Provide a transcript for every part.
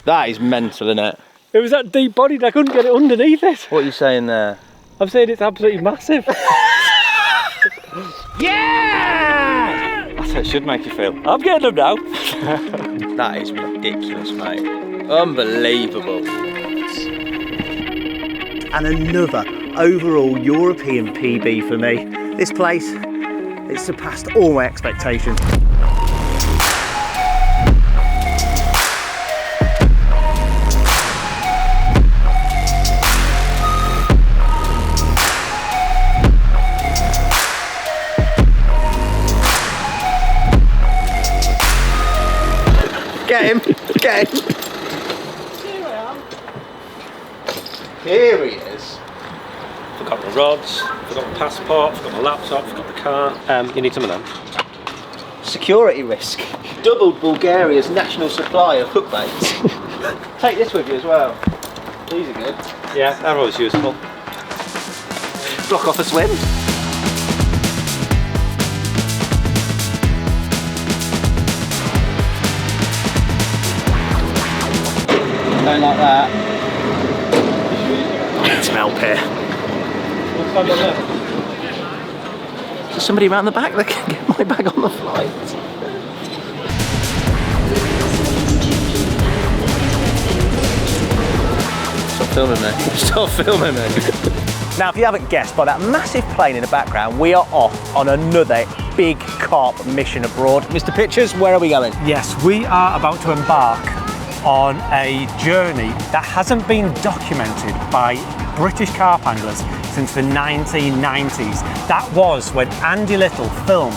That is mental, isn't it? It was that deep bodied, I couldn't get it underneath it. What are you saying there? I'm saying it's absolutely massive. Yeah! That's how it should make you feel. I'm getting them now. That is ridiculous, mate. Unbelievable. And another overall European PB for me. This place, it surpassed all my expectations. Get him, get him. Here I am. Here he is. Forgot my rods, forgot my passport, forgot my laptop, forgot the car. You need some of them. Security risk. Doubled Bulgaria's national supply of hook baits. Take this with you as well. These are good. Yeah, they're always useful. Block off a swim. Don't like that. Smell pear. There's somebody around the back that can get my bag on the flight. Stop filming me. Stop filming me. Now, if you haven't guessed by that massive plane in the background, we are off on another big carp mission abroad. Mr. Pitchers, where are we going? Yes, we are about to embark on a journey that hasn't been documented by British carp anglers since the 1990s. That was when Andy Little filmed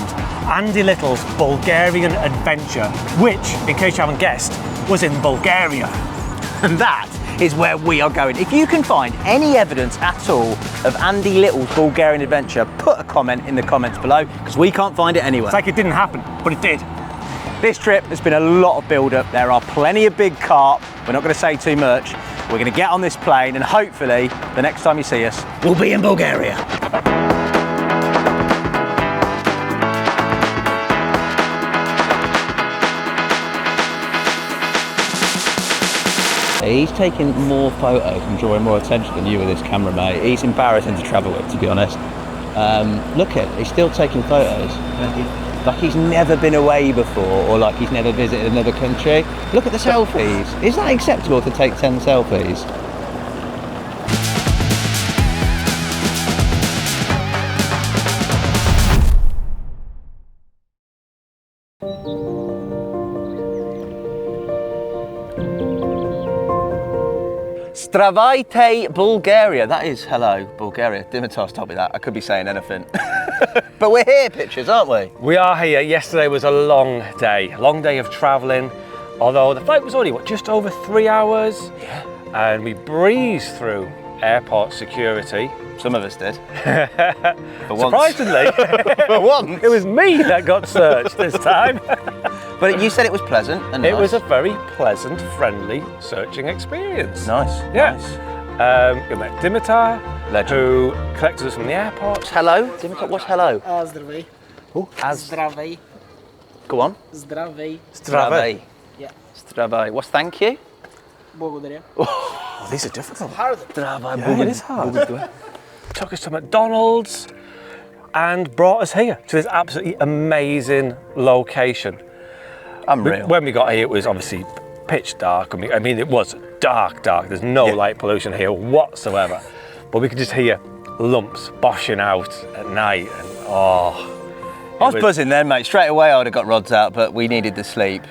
Andy Little's Bulgarian adventure, which, in case you haven't guessed, was in Bulgaria. And that is where we are going. If you can find any evidence at all of Andy Little's Bulgarian adventure, put a comment in the comments below, because we can't find it anywhere. It's like it didn't happen, but it did. This trip has been a lot of build-up. There are plenty of big carp. We're not going to say too much. We're going to get on this plane and hopefully the next time you see us, we'll be in Bulgaria. He's taking more photos and drawing more attention than you with this camera, mate. He's embarrassing to travel with, to be honest. Look at, he's still taking photos. Like he's never been away before, or like he's never visited another country. Look at the selfies. Is that acceptable to take 10 selfies? Zdravайте, Bulgaria. That is hello, Bulgaria. Dimitar's told me that. I could be saying anything. But we're here, Pitchers, aren't we? We are here. Yesterday was a long day of travelling. Although the flight was only, what, just over 3 hours? Yeah. And we breezed through airport security. Some of us did. For Surprisingly, for once. It was me that got searched this time. But you said it was pleasant and nice. It was a very pleasant, friendly searching experience. Nice. Yeah. Nice. We met Dimitar, Legend. who collected us from the airport. Hello? Dimitar, what's hello? Здравей. Здравей. Go on. Здравей. Zdravej. Yeah. Zdravej. What's thank you? Благодаря. Oh, these are difficult. Zdravej. Yeah, it is hard. Took us to McDonald's and brought us here to this absolutely amazing location. Unreal. When we got here, it was obviously pitch dark. I mean, it was dark. There's no light pollution here whatsoever. But we could just hear lumps boshing out at night, and I was buzzing then, mate. Straight away I would have got rods out, but we needed the sleep.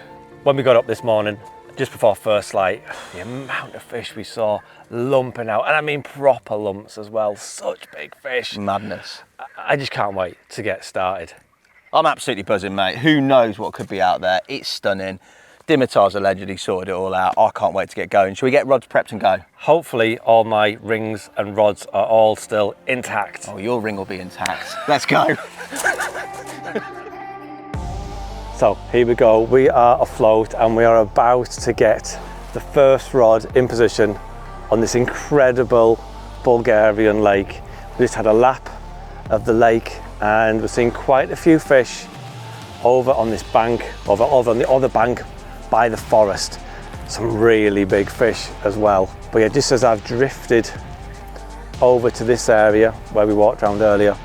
When we got up this morning, just before first light, the amount of fish we saw lumping out, and I mean proper lumps as well. Such big fish. Madness. I just can't wait to get started. I'm absolutely buzzing, mate. Who knows what could be out there? It's stunning. Dimitar's a legend, he sorted it all out. I can't wait to get going. Shall we get rods prepped and go? Hopefully all my rings and rods are all still intact. Oh, your ring will be intact. Let's go. So here we go, we are afloat and we are about to get the first rod in position on this incredible Bulgarian lake. We just had a lap of the lake and we're seeing quite a few fish over on this bank, over on the other bank by the forest. some really big fish as well. But yeah, just as I've drifted over to this area where we walked around earlier,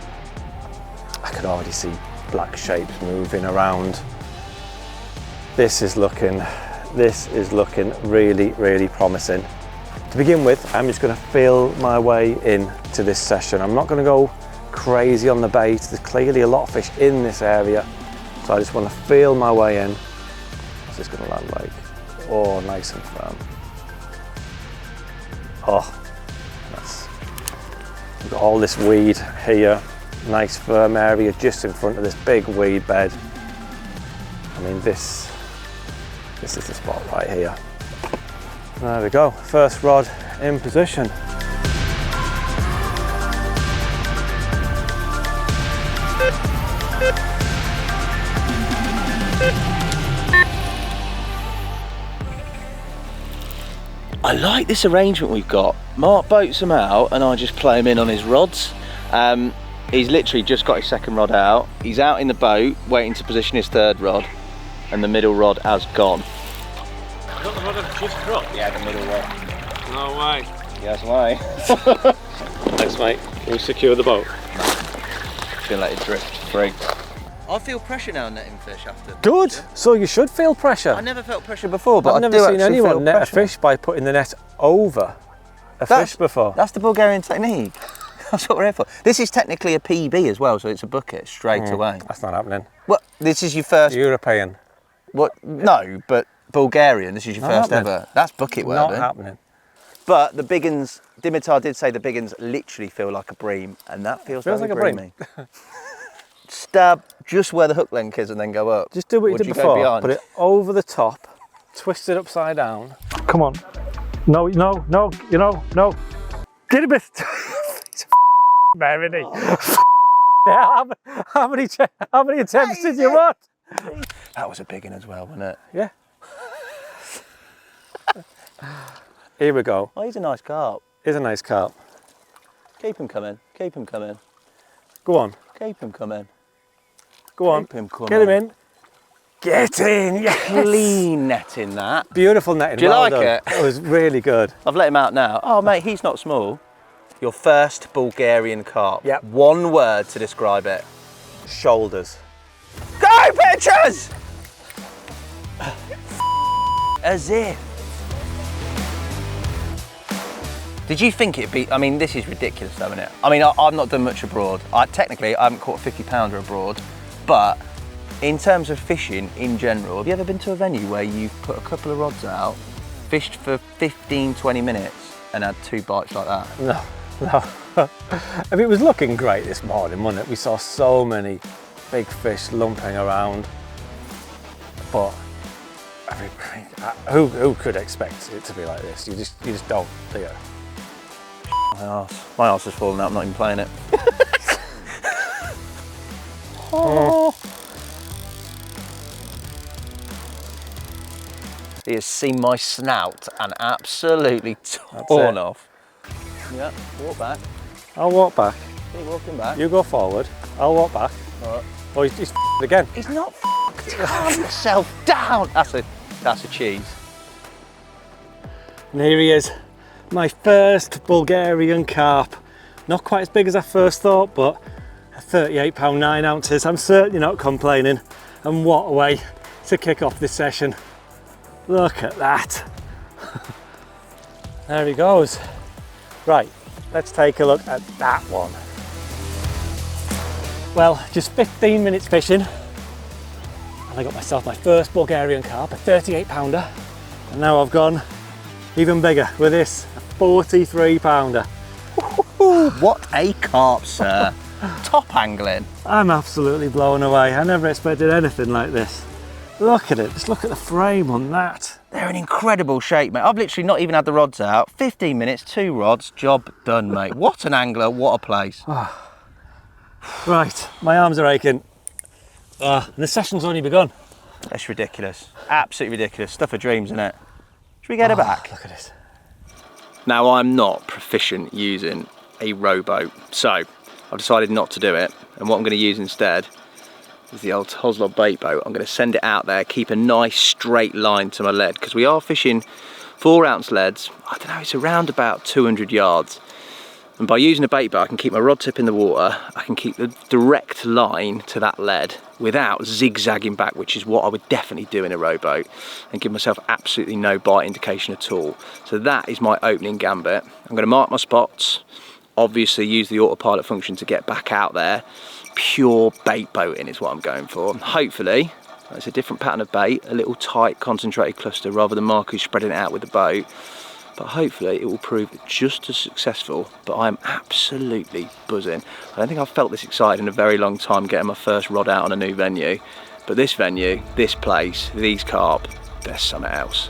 I could already see black shapes moving around. This is looking really, really promising. To begin with, I'm just going to feel my way into this session. I'm not going to go crazy on the bait. There's clearly a lot of fish in this area, so I just want to feel my way in. What's this going to land like? Oh, nice and firm. Oh, we've got all this weed here. Nice firm area just in front of this big weed bed. I mean, this is the spot right here. There we go, first rod in position. I like this arrangement we've got. Mark boats him out and I just play him in on his rods. He's literally just got his second rod out. He's out in the boat waiting to position his third rod, and the middle rod has gone. You got the rod I've just dropped? Yeah, the middle rod. No way. Yes, why? Thanks, mate. Can you secure the boat? Just gonna let it drift free. I feel pressure now netting fish after. Good. So you should feel pressure. I never felt pressure before, but I've never seen anyone net a fish by putting the net over a fish before. That's the Bulgarian technique. That's what we're here for. This is technically a PB as well, so it's a bucket straight away. That's not happening. Well, this is your first... European. What? No, but Bulgarian, this is your first ever. That's bucket work. Not happening. But the big uns, Dimitar did say the big uns literally feel like a bream, and that feels like a bream. Stab just where the hook length is and then go up. Just do what you did before. Put it over the top, twist it upside down. Come on. No, no, no, you know, no. Get a bit. Merity. How many attempts did you want? That was a big one as well, wasn't it? Yeah. Here we go. Oh, he's a nice carp. He's a nice carp. Keep him coming. Keep him coming. Go on. Keep him coming. Go on. Keep him coming. Get him in. Get in. Yes. Clean netting that. Beautiful netting. Do you like it? It was really good. I've let him out now. Oh, mate, he's not small. Your first Bulgarian carp. Yep. One word to describe it. Shoulders. Go, Pitchers! As if. Did you think it'd be, I mean, this is ridiculous though, isn't it? I mean, I've not done much abroad. Technically, I haven't caught a 50 pounder abroad, but in terms of fishing in general, have you ever been to a venue where you've put a couple of rods out, fished for 15, 20 minutes and had 2 bites like that? No, no. I mean, it was looking great this morning, wasn't it? We saw so many big fish lumping around, but I mean, who could expect it to be like this? You just don't, do you? My arse has fallen out, I'm not even playing it. Oh. He has seen my snout and absolutely torn off. Yeah, walk back. I'll walk back. Keep walking back. You go forward, I'll walk back. All right. Oh, he's again. He's not f***ed. Calm yourself down. That's a cheese. And here he is, my first Bulgarian carp. Not quite as big as I first thought, but a 38 pound 9 ounces. I'm certainly not complaining. And what a way to kick off this session. Look at that. There he goes. Right, let's take a look at that one. Well, just 15 minutes fishing, and I got myself my first Bulgarian carp, a 38 pounder. And now I've gone even bigger with this, a 43 pounder. What a carp, sir. Top angling. I'm absolutely blown away. I never expected anything like this. Look at it, just look at the frame on that. They're in incredible shape, mate. I've literally not even had the rods out. 15 minutes, 2 rods, job done, mate. What an angler, what a place. Right, my arms are aching. And the session's only begun. That's ridiculous. Absolutely ridiculous. Stuff of dreams, isn't it? Should we get her back? Look at it. Now, I'm not proficient using a rowboat, so I've decided not to do it. And what I'm going to use instead is the old Toslov bait boat. I'm going to send it out there, keep a nice straight line to my lead, because we are fishing 4-ounce leads. I don't know, it's around about 200 yards. And by using a bait boat, I can keep my rod tip in the water, I can keep the direct line to that lead without zigzagging back, which is what I would definitely do in a rowboat, and give myself absolutely no bite indication at all. So that is my opening gambit. I'm going to mark my spots, obviously use the autopilot function to get back out there. Pure bait boating is what I'm going for. Hopefully, it's a different pattern of bait, a little tight concentrated cluster rather than Marcus spreading it out with the boat. But hopefully it will prove just as successful. But I'm absolutely buzzing. I don't think I've felt this excited in a very long time getting my first rod out on a new venue. But this venue, this place, these carp, they're something else.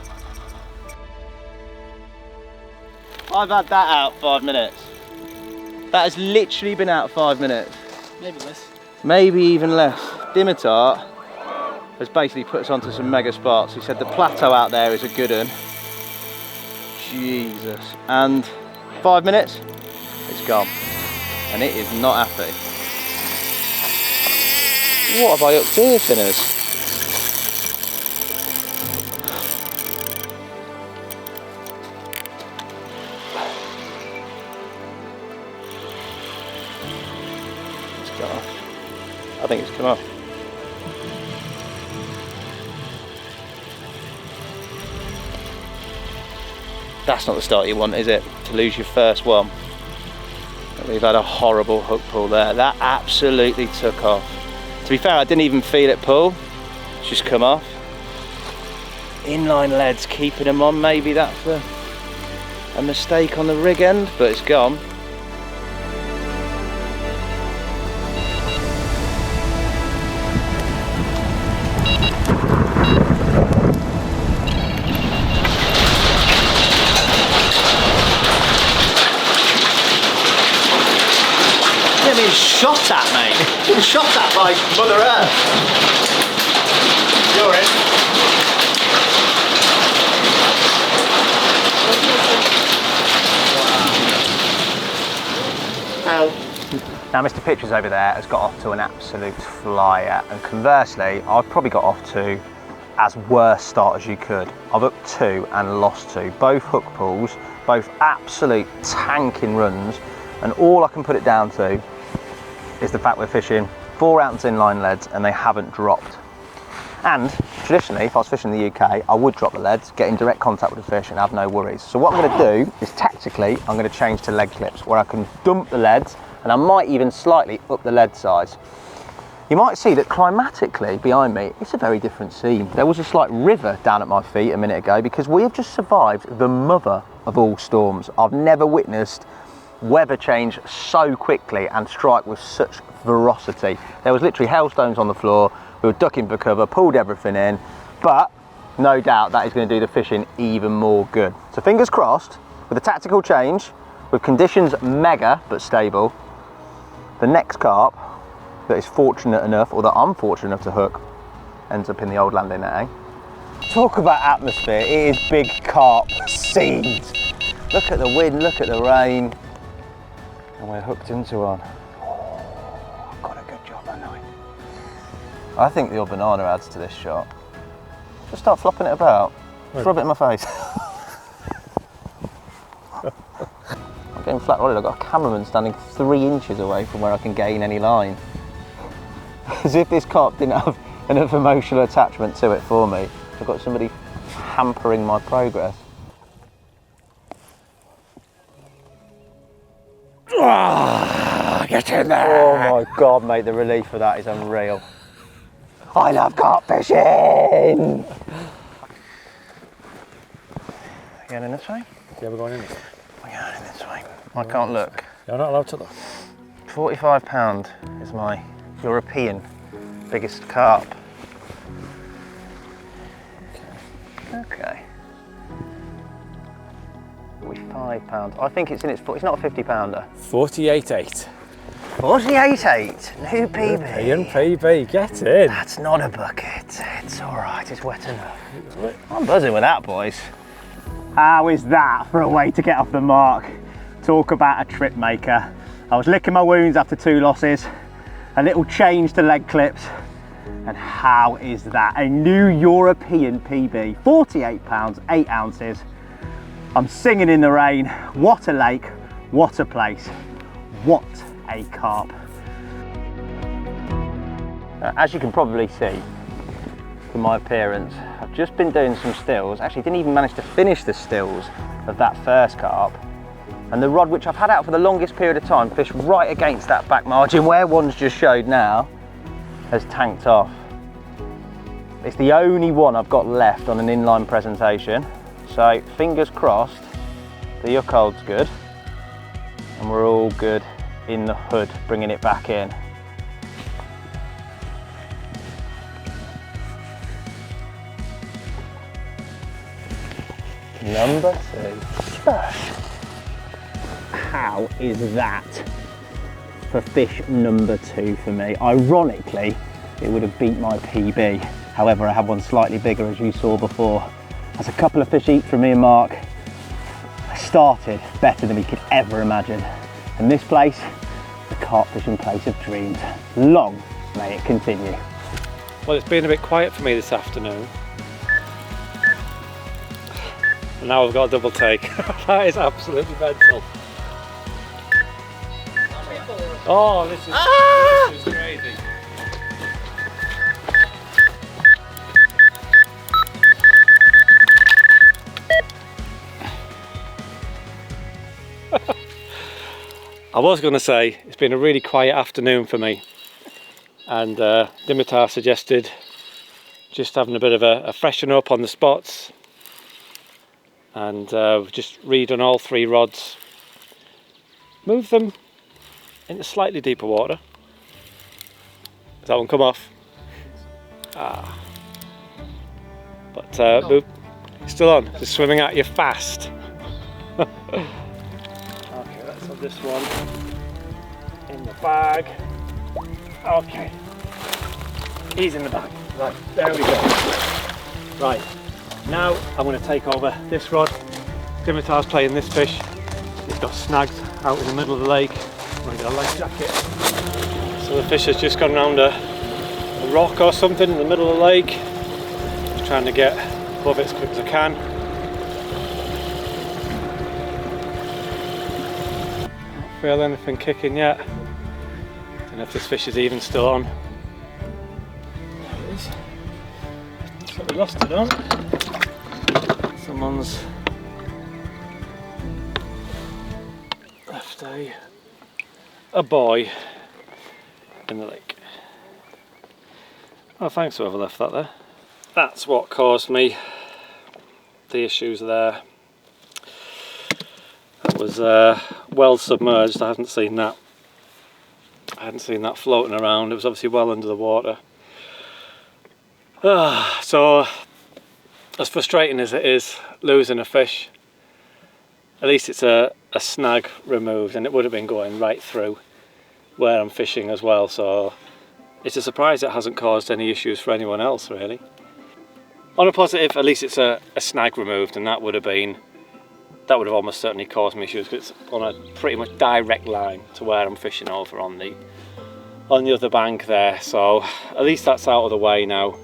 I've had that out 5 minutes. That has literally been out 5 minutes. Maybe less. Maybe even less. Dimitar has basically put us onto some mega spots. He said the plateau out there is a good one. Jesus. And 5 minutes, it's gone. And it is not happy. What have I up to here, sinners? It's gone off. I think it's come off. That's not the start you want, is it? To lose your first one. We've had a horrible hook pull there. That absolutely took off. To be fair, I didn't even feel it pull. It's just come off. Inline leads, keeping them on. Maybe that's a mistake on the rig end, but it's gone. Shot at, mate. Been shot at by Mother Earth. You're in. Wow. Now, Mr. Pitchers over there has got off to an absolute flyer, and conversely, I've probably got off to as worst start as you could. I've hooked 2 and lost 2. Both hook pulls, both absolute tanking runs, and all I can put it down to is the fact we're fishing 4-ounce inline leads and they haven't dropped. And traditionally, if I was fishing in the UK, I would drop the leads, get in direct contact with the fish and have no worries. So what I'm going to do is tactically, I'm going to change to lead clips where I can dump the leads and I might even slightly up the lead size. You might see that climatically behind me, it's a very different scene. There was a slight river down at my feet a minute ago because we have just survived the mother of all storms. I've never witnessed weather change so quickly and strike with such ferocity. There was literally hailstones on the floor. We were ducking for cover, pulled everything in, but no doubt that is going to do the fishing even more good. So fingers crossed, with a tactical change, with conditions mega but stable, the next carp that is fortunate enough, or that I'm fortunate enough to hook, ends up in the old landing net, eh? Talk about atmosphere, it is big carp scenes. Look at the wind, look at the rain. And we're hooked into one. Oh, I've got a good job that night. I think the old banana adds to this shot. Just start flopping it about. Just rub it in my face. I'm getting flat rodded. I've got a cameraman standing 3 inches away from where I can gain any line. As if this carp didn't have enough emotional attachment to it for me. I've got somebody hampering my progress. Oh, get in there! Oh my God, mate, the relief of that is unreal. I love carp fishing! You going in this way? Yeah, we're going in this way. We're going in this way. I can't look. You're not allowed to look. £45 is my European biggest carp. Okay. £45. I think it's in its foot. It's not a 50-pounder. 48.8. 48.8. New PB. European PB. Get in. That's not a bucket. It's all right. It's wet enough. I'm buzzing with that, boys. How is that for a way to get off the mark? Talk about a trip maker. I was licking my wounds after 2 losses. A little change to leg clips, And how is that? A new European PB, 48 pounds, 8 ounces. I'm singing in the rain. What a lake, what a place, what a carp. As you can probably see from my appearance, I've just been doing some stills. Actually didn't even manage to finish the stills of that first carp. And the rod, which I've had out for the longest period of time, fished right against that back margin where one's just showed now, has tanked off. It's the only one I've got left on an inline presentation. So fingers crossed, the hook hold's good and we're all good in the hood, bringing it back in. Number 2. How is that for fish number 2 for me? Ironically, it would have beat my PB. However, I had one slightly bigger, as you saw before. That's a couple of fish each from me and Mark. I started better than we could ever imagine. And this place, the carp fishing place of dreams. Long may it continue. Well, it's been a bit quiet for me this afternoon. And now I've got a double take. That is absolutely mental. Oh, this is crazy. I was going to say it's been a really quiet afternoon for me, and Dimitar suggested just having a bit of a freshen up on the spots, and just redone all 3 rods, move them into slightly deeper water. Does that one come off? Ah. But move, still on, just swimming at you fast. Okay, let's have this one in the bag. Okay, he's in the bag. Right, there we go. Right, now I'm going to take over this rod. Dimitar's playing this fish. He's got snags out in the middle of the lake. I'm going to get a life jacket. So the fish has just gone round a rock or something in the middle of the lake. Just trying to get above it as quick as I can. Not feel anything kicking yet. Don't know if this fish is even still on. There it is. That's what we lost it on. Someone's left a buoy in the lake. Oh, thanks whoever left that there. That's what caused me the issues there. That was well submerged. I hadn't seen that. I hadn't seen that floating around. It was obviously well under the water. So as frustrating as it is losing a fish, at least it's a snag removed, and it would have been going right through where I'm fishing as well, so it's a surprise it hasn't caused any issues for anyone else really. On a positive, at least it's a snag removed, and that would have almost certainly caused me issues because it's on a pretty much direct line to where I'm fishing over on the other bank there. So at least that's out of the way now.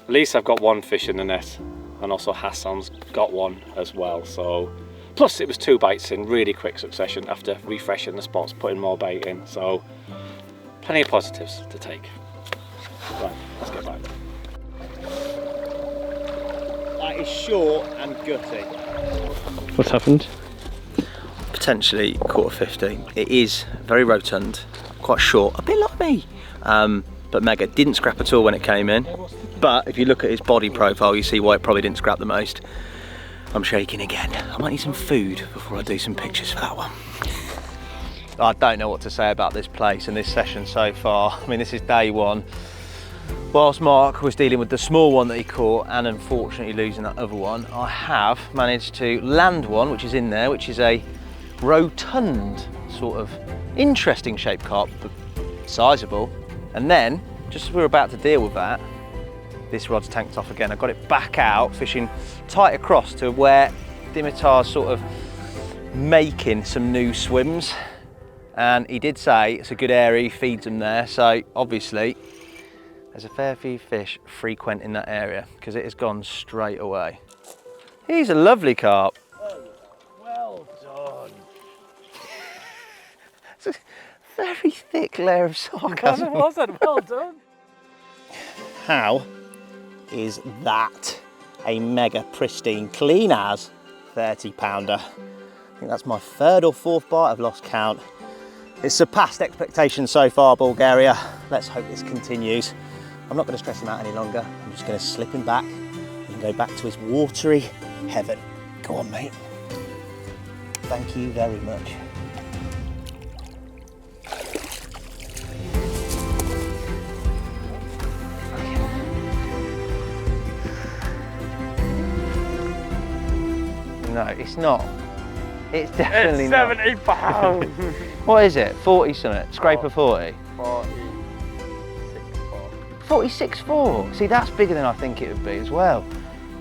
At least I've got one fish in the net, and also Hassan's got one as well. So plus it was 2 bites in really quick succession after refreshing the spots, putting more bait in. So plenty of positives to take. Right, let's get back. That is short and gutty. What's happened? Potentially 1/4 It is very rotund, quite short, a bit like me. But mega, didn't scrap at all when it came in. But if you look at his body profile, you see why it probably didn't scrap the most. I'm shaking again. I might need some food before I do some pictures for that one. I don't know what to say about this place and this session so far. I mean, this is day 1. Whilst Mark was dealing with the small one that he caught and unfortunately losing that other one, I have managed to land one, which is in there, which is a rotund, sort of interesting shaped carp, but sizable. And then, just as we were about to deal with that, this rod's tanked off again. I got it back out, fishing tight across to where Dimitar's sort of making some new swims. And he did say it's a good area, he feeds them there. So obviously, There's a fair few fish frequent in that area because it has gone straight away. He's a lovely carp. Well done. It's a very thick layer of sarcasm. Was it? Well done. How is that a mega pristine, clean as 30 pounder? I think that's my third or fourth bite, I've lost count. It's surpassed expectations so far, Bulgaria. Let's hope this continues. I'm not going to stress him out any longer. I'm just going to slip him back and go back to his watery heaven. Go on, mate. Thank you very much. No, it's not. It's definitely not. 70 pounds. What is it? 40 something? Scraper 40? 46.4. See, that's bigger than I think it would be as well.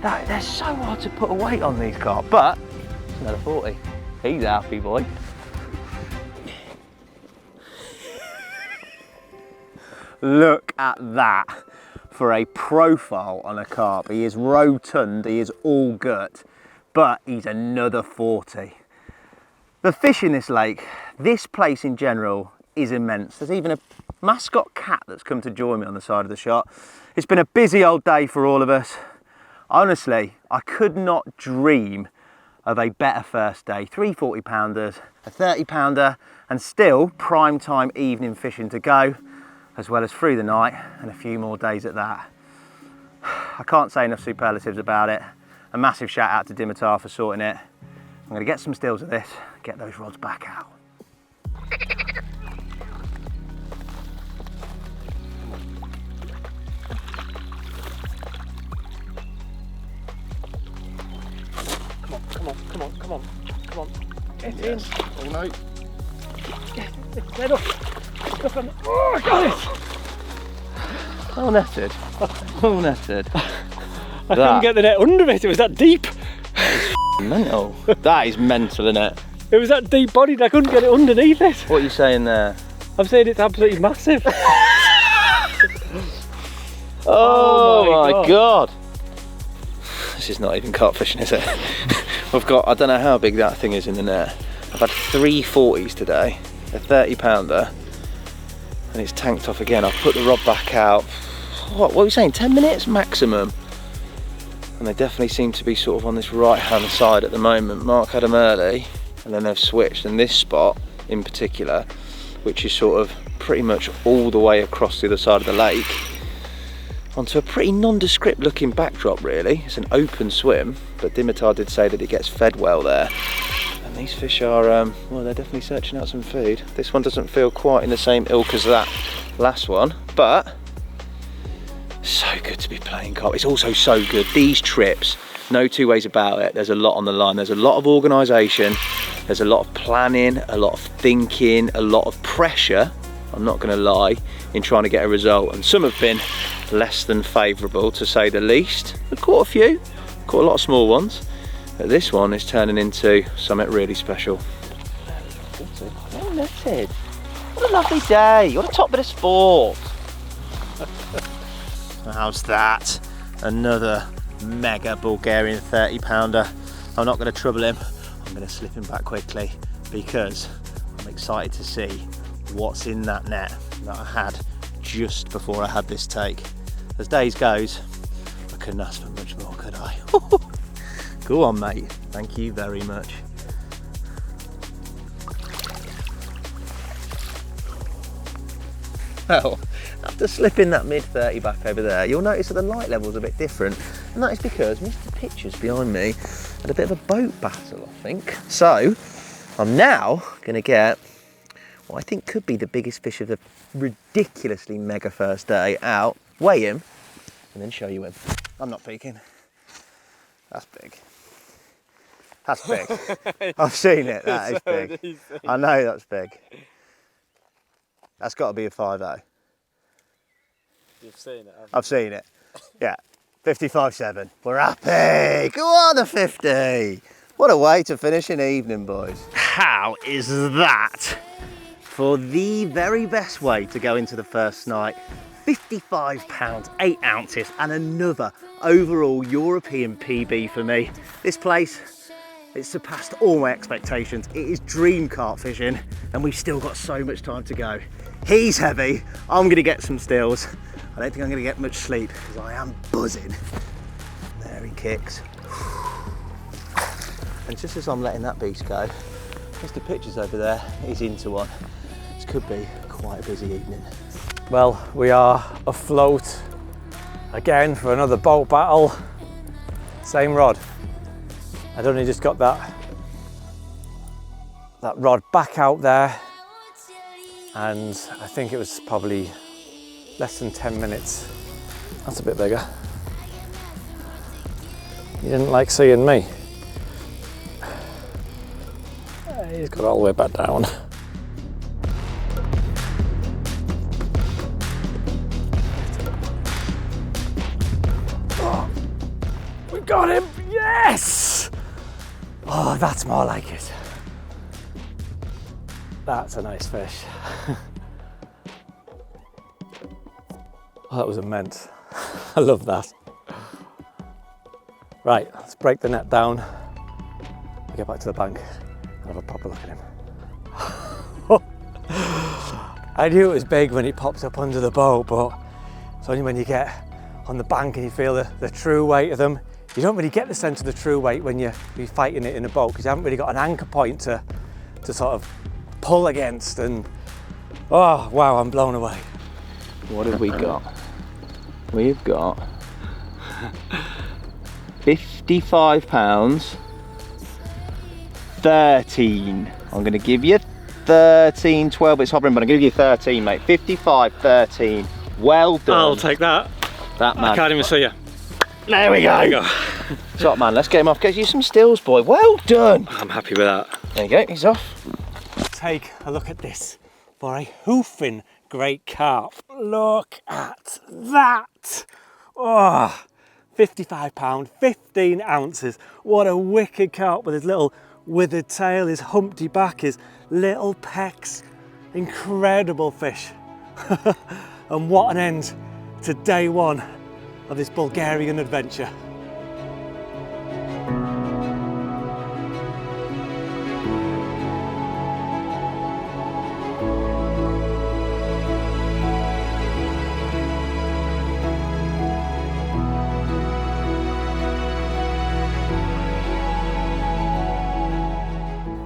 They're so hard to put a weight on these carp, but it's another 40. He's a happy boy. Look at that for a profile on a carp. He is rotund, he is all gut, but he's another 40. The fish in this lake, this place in general, is immense. There's even a mascot cat that's come to join me on the side of the shot. It's been a busy old day for all of us. Honestly, I could not dream of a better first day. 3 40 pounders, a 30 pounder, and still prime time evening fishing to go, as well as through the night and a few more days at that. I can't say enough superlatives about it. A massive shout out to Dimitar for sorting it. I'm gonna get some stills of this, get those rods back out. Come on. Get Yes. in. Oh no. Get up. Oh, I got it. Well netted. Well netted. I couldn't get the net under it. It was that deep. Mental. That is mental, isn't it? It was that deep bodied. I couldn't get it underneath it. What are you saying there? I'm saying it's absolutely massive. Oh my God. God. This is not even carp fishing, is it? I've got, I don't know how big that thing is in the net. I've had 3 40s today, a 30 pounder, and it's tanked off again. I've put the rod back out, what were we saying, 10 minutes maximum? And they definitely seem to be sort of on this right hand side at the moment. Mark had them early, and then they've switched, and this spot in particular, which is sort of pretty much all the way across the other side of the lake, onto a pretty nondescript looking backdrop really. It's an open swim, but Dimitar did say that it gets fed well there. And these fish are, well, they're definitely searching out some food. This one doesn't feel quite in the same ilk as that last one, but so good to be playing carp. It's also so good, these trips, no two ways about it, there's a lot on the line. There's a lot of organisation, there's a lot of planning, a lot of thinking, a lot of pressure, I'm not gonna lie, in trying to get a result. And some have been less than favourable, to say the least. I've caught a few, caught a lot of small ones, but this one is turning into something really special. Well netted. What a lovely day, what a top bit of sport. How's that? Another mega Bulgarian 30 pounder. I'm not going to trouble him, I'm going to slip him back quickly because I'm excited to see what's in that net that I had just before I had this take. As days goes, I couldn't ask for much more, could I? Go on, mate, thank you very much. Well, after slipping that mid 30 back over there, you'll notice that the light level's a bit different, and that is because Mr. Pitchers behind me had a bit of a boat battle, I think. So I'm now going to get what I think could be the biggest fish of the ridiculously mega first day out, weigh him, and then show you him. I'm not peeking. That's big. That's big. I've seen it, that is big. I know that's big. That's got to be a 5.0. You've seen it, haven't you? I've seen it. Yeah, 55.7. We're happy. Go on, a 50. What a way to finish an evening, boys. How is that for the very best way to go into the first night? £55, 8 ounces, and another overall European PB for me. This place, it's surpassed all my expectations. It is dream carp fishing, and we've still got so much time to go. He's heavy, I'm gonna get some stills. I don't think I'm gonna get much sleep, because I am buzzing. There he kicks. And just as I'm letting that beast go, Mr. Pitchers over there is into one. This could be quite a busy evening. Well, we are afloat again for another boat battle. Same rod. I'd only just got that rod back out there, and I think it was probably less than 10 minutes. That's a bit bigger. You didn't like seeing me. He's got all the way back down. Oh, we got him, yes! Oh, that's more like it. That's a nice fish. Oh, that was immense. I love that. Right, let's break the net down and get back to the bank and have a proper look at him. I knew it was big when he popped up under the boat, but it's only when you get on the bank and you feel the true weight of them. You don't really get the sense of the true weight when you're fighting it in a boat, because you haven't really got an anchor point to sort of pull against. And oh wow, I'm blown away. What have we got? We've got 55 pounds, 13. I'm going to give you 13, 12, it's hovering, but I'm going to give you 13, mate. 55, 13. Well done. I'll take that. That man. I can't even see you. There we go. There you go. Top man, let's get him off. Get you some stills, boy. Well done. I'm happy with that. There you go, he's off. Take a look at this for a hoofing great carp. Look at that. Oh, 55 pound, 15 ounces. What a wicked carp with his little withered tail, his humpty back, his little pecs. Incredible fish. And what an end to day one of this Bulgarian adventure.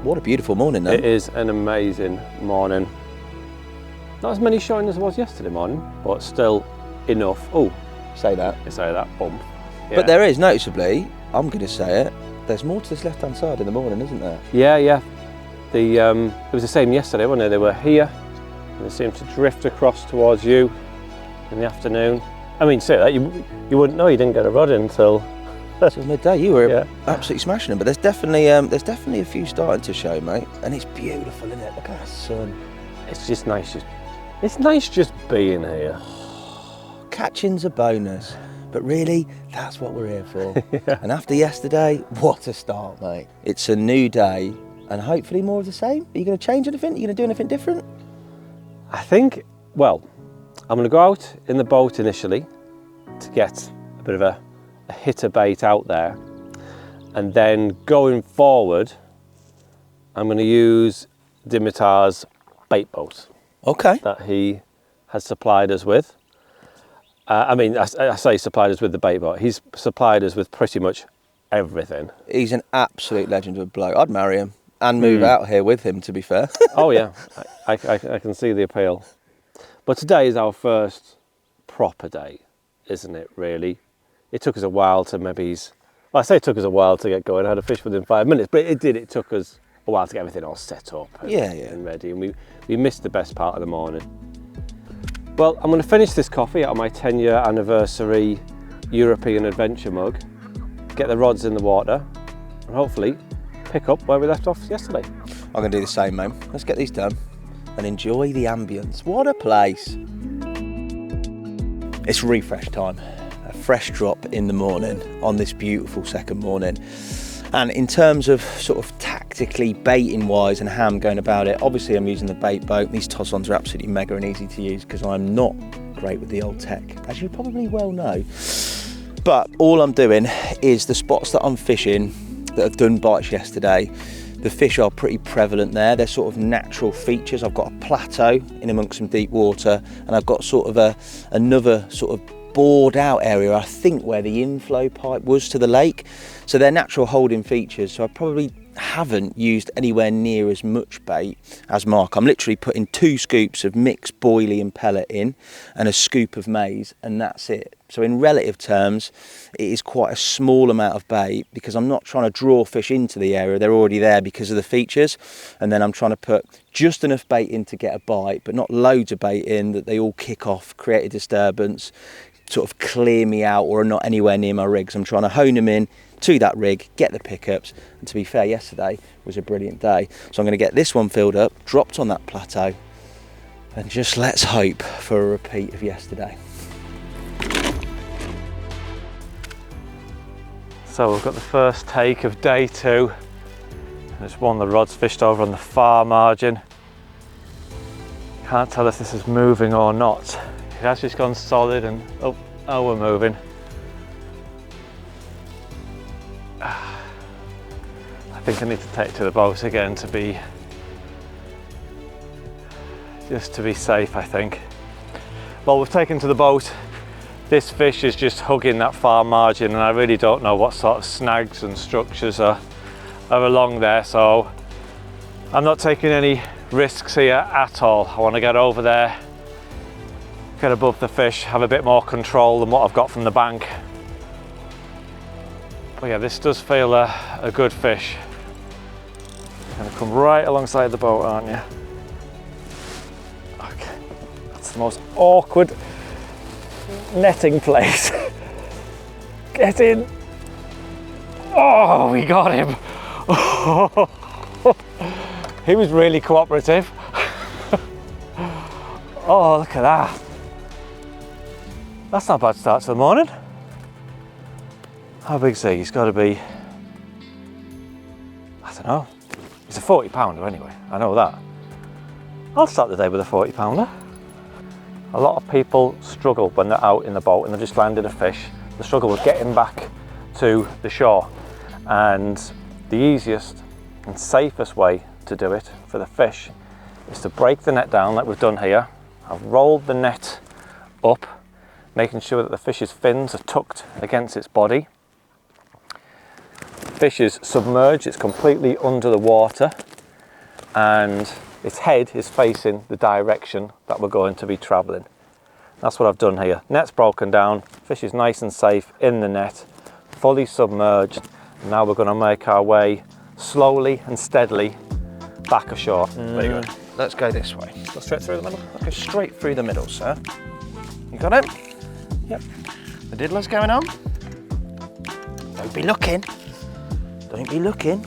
What a beautiful morning, though. It is an amazing morning. Not as many showing as there was yesterday morning, but still enough. Oh, Say that. you say that, bump. Yeah. But there is, noticeably, I'm going to say it, there's more to this left-hand side in the morning, isn't there? Yeah. It was the same yesterday, wasn't it? They were here, and they seemed to drift across towards you in the afternoon. I mean, say that, you wouldn't know you didn't get a rod in until... It was midday, you were Yeah. absolutely smashing them, but there's definitely a few starting to show, mate, and it's beautiful, isn't it? Look at that sun. It's just nice. It's nice just being here. Catching's a bonus, but really, that's what we're here for. Yeah. And after yesterday, what a start, mate. It's a new day, and hopefully more of the same. Are you going to change anything? Are you going to do anything different? I think, well, I'm going to go out in the boat initially to get a bit of a hitter bait out there, and then going forward, I'm going to use Dimitar's bait boat. Okay. That he has supplied us with. I say supplied us with the bait boat. He's supplied us with pretty much everything. He's an absolute legend of a bloke. I'd marry him and move out here with him, to be fair. Oh yeah, I can see the appeal. But today is our first proper day, isn't it, really? It took us a while to I say it took us a while to get going. I had a fish within 5 minutes, but it took us a while to get everything all set up and ready. And we missed the best part of the morning. Well, I'm going to finish this coffee out of my 10-year anniversary European adventure mug, get the rods in the water, and hopefully pick up where we left off yesterday. I'm going to do the same, mate. Let's get these done and enjoy the ambience. What a place. It's refresh time. A fresh drop in the morning on this beautiful second morning. And in terms of sort of tactically baiting wise and how I'm going about it, obviously I'm using the bait boat. These toss-ons are absolutely mega and easy to use because I'm not great with the old tech, as you probably well know. But all I'm doing is the spots that I'm fishing that have done bites yesterday, the fish are pretty prevalent there. They're sort of natural features. I've got a plateau in amongst some deep water, and I've got sort of another sort of bored out area, I think, where the inflow pipe was to the lake. So they're natural holding features. So I probably haven't used anywhere near as much bait as Mark. I'm literally putting 2 scoops of mixed boilie and pellet in and a scoop of maize, and that's it. So in relative terms, it is quite a small amount of bait because I'm not trying to draw fish into the area. They're already there because of the features. And then I'm trying to put just enough bait in to get a bite, but not loads of bait in that they all kick off, create a disturbance, sort of clear me out or are not anywhere near my rigs. I'm trying to hone them in to that rig, get the pickups, and to be fair, yesterday was a brilliant day. So I'm going to get this one filled up, dropped on that plateau, and just let's hope for a repeat of yesterday. So we've got the first take of day 2. There's one of the rods fished over on the far margin. Can't tell if this is moving or not. It has just gone solid and oh we're moving. I think I need to take it to the boat again to be safe, I think. Well, we've taken to the boat. This fish is just hugging that far margin, and I really don't know what sort of snags and structures are along there, so I'm not taking any risks here at all. I want to get over there, get above the fish, have a bit more control than what I've got from the bank. But yeah, this does feel a good fish. You're gonna come right alongside the boat, aren't you? Okay, that's the most awkward netting place. Get in. Oh, we got him. He was really cooperative. Oh, look at that. That's not a bad start to the morning. How big's he? He's got to be, I don't know. He's a 40 pounder anyway, I know that. I'll start the day with a 40 pounder. A lot of people struggle when they're out in the boat and they've just landed a fish. They struggle with getting back to the shore. And the easiest and safest way to do it for the fish is to break the net down like we've done here. I've rolled the net up, making sure that the fish's fins are tucked against its body. Fish is submerged, it's completely under the water, and its head is facing the direction that we're going to be travelling. That's what I've done here. Net's broken down, fish is nice and safe in the net, fully submerged. And now we're going to make our way slowly and steadily back ashore. Very good. Let's go this way. Go straight through the middle. I'll go straight through the middle, sir. You got it? Yep. The diddler's going on. Don't be looking. Don't be looking.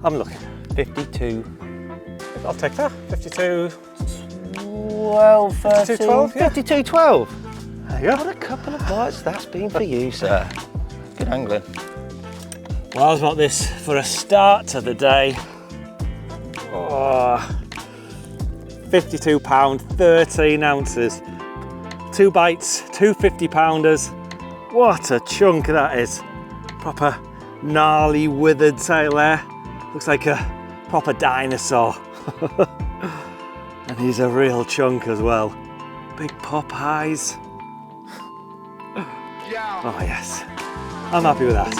I'm looking. 52. I'll take that. 52. 12, 13, 12, yeah. 52, 12. There you go. What a couple of bites that's been for you, sir. Good angling. Well, how's about this for a start to the day? Oh, 52 pound, 13 ounces. 2 bites, 2 50 pounders. What a chunk that is. Proper gnarly, withered tail there. Looks like a proper dinosaur. And he's a real chunk as well. Big pop eyes. Oh yes, I'm happy with that.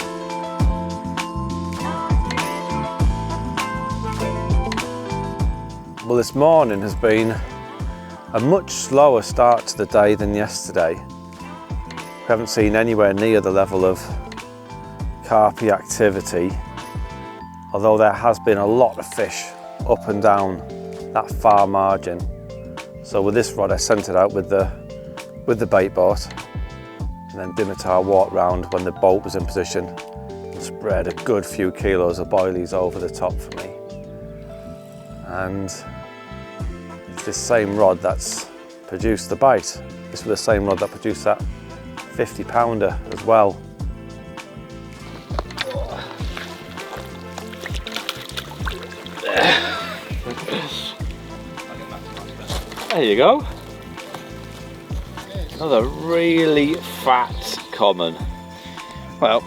Well, this morning has been a much slower start to the day than yesterday. We haven't seen anywhere near the level of carpy activity, although there has been a lot of fish up and down that far margin. So with this rod I sent it out with the bait boat, and then Dimitar walked round when the boat was in position and spread a good few kilos of boilies over the top for me. And it's this same rod that's produced the bite. This was the same rod that produced that 50 pounder as well. There you go. Another really fat common. Well,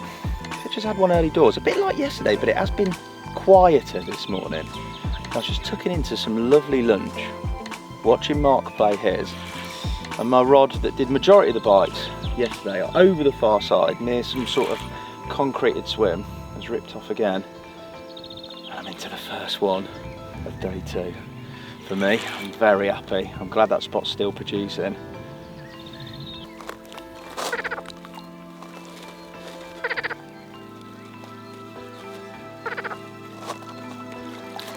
Pitchers had one early doors, a bit like yesterday, but it has been quieter this morning. I was just tucking into some lovely lunch, watching Mark play his, and my rod that did majority of the bites yesterday over the far side near some sort of concreted swim has ripped off again. And I'm into the first one of day 2. For me, I'm very happy. I'm glad that spot's still producing.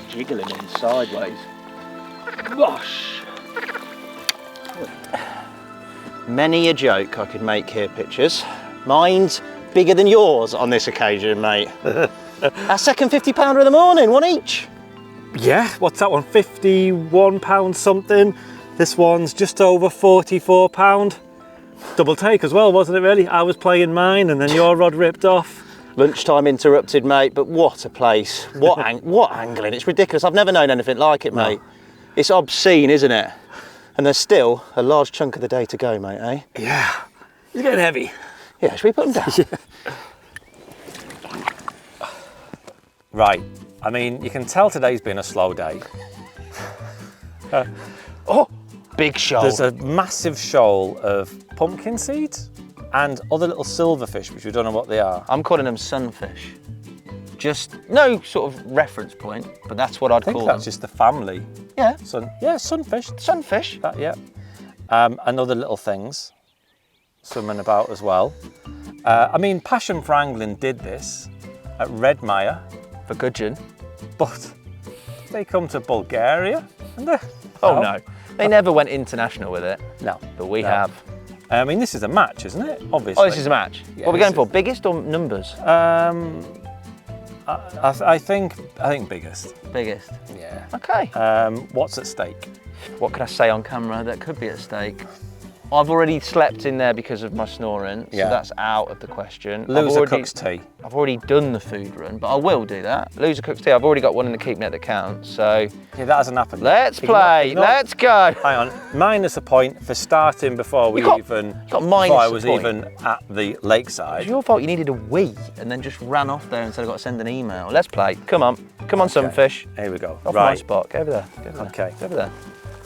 Jiggling in sideways. Gosh! Many a joke I could make here, Pitchers. Mine's bigger than yours on this occasion, mate. Our second £50 of the morning, one each. Yeah, what's that one? £51 something. This one's just over £44. Double take as well, wasn't it really? I was playing mine and then your rod ripped off. Lunchtime interrupted, mate, but what a place. What angling, it's ridiculous. I've never known anything like it, mate. No. It's obscene, isn't it? And there's still a large chunk of the day to go, mate, eh? Yeah, it's getting heavy. Yeah, should we put them down? Yeah. Right, I mean, you can tell today's been a slow day. Oh, big shoal. There's a massive shoal of pumpkin seeds and other little silverfish, which we don't know what they are. I'm calling them sunfish. Just no sort of reference point, but that's what I'd call them. I think that's just the family. Yeah. Sunfish. Sunfish. That, yeah. And other little things swimming about as well. I mean, Passion for Angling did this at Redmire for Gudgeon, but they come to Bulgaria and oh no, they never went international with it. No, but we have. I mean, this is a match, isn't it? Obviously. Oh, this is a match. Yeah, what are we going for? Biggest or numbers? I think biggest. Biggest. Yeah. Okay. What's at stake? What can I say on camera that could be at stake? I've already slept in there because of my snoring, so that's out of the question. Loser cooks tea. I've already done the food run, but I will do that. Loser cooks tea. I've already got one in the keep net that counts, so. Yeah, that hasn't happened. Let's play. Let's go. Hang on. Minus a point for starting before I was even at the lakeside. It's your fault you needed a wee and then just ran off there instead of got to send an email. Let's play. Come on, Sunfish. Here we go. Off my spot. Go over there. Okay. Go over there.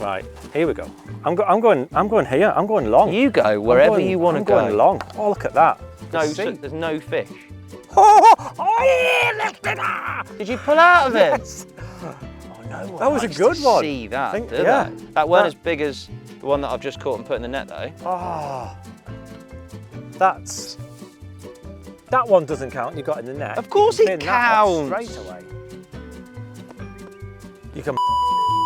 Right, here we go. I'm going here. I'm going long. You go wherever you want to go. I'm going long. Oh, look at that. No, so there's no fish. Oh, did you pull out of it? Yes. Oh no, that was a good one. See that? Think, yeah. That weren't as big as the one that I've just caught and put in the net, though. Oh, that one doesn't count. You got in the net. Of course it counts. Straight away. You can.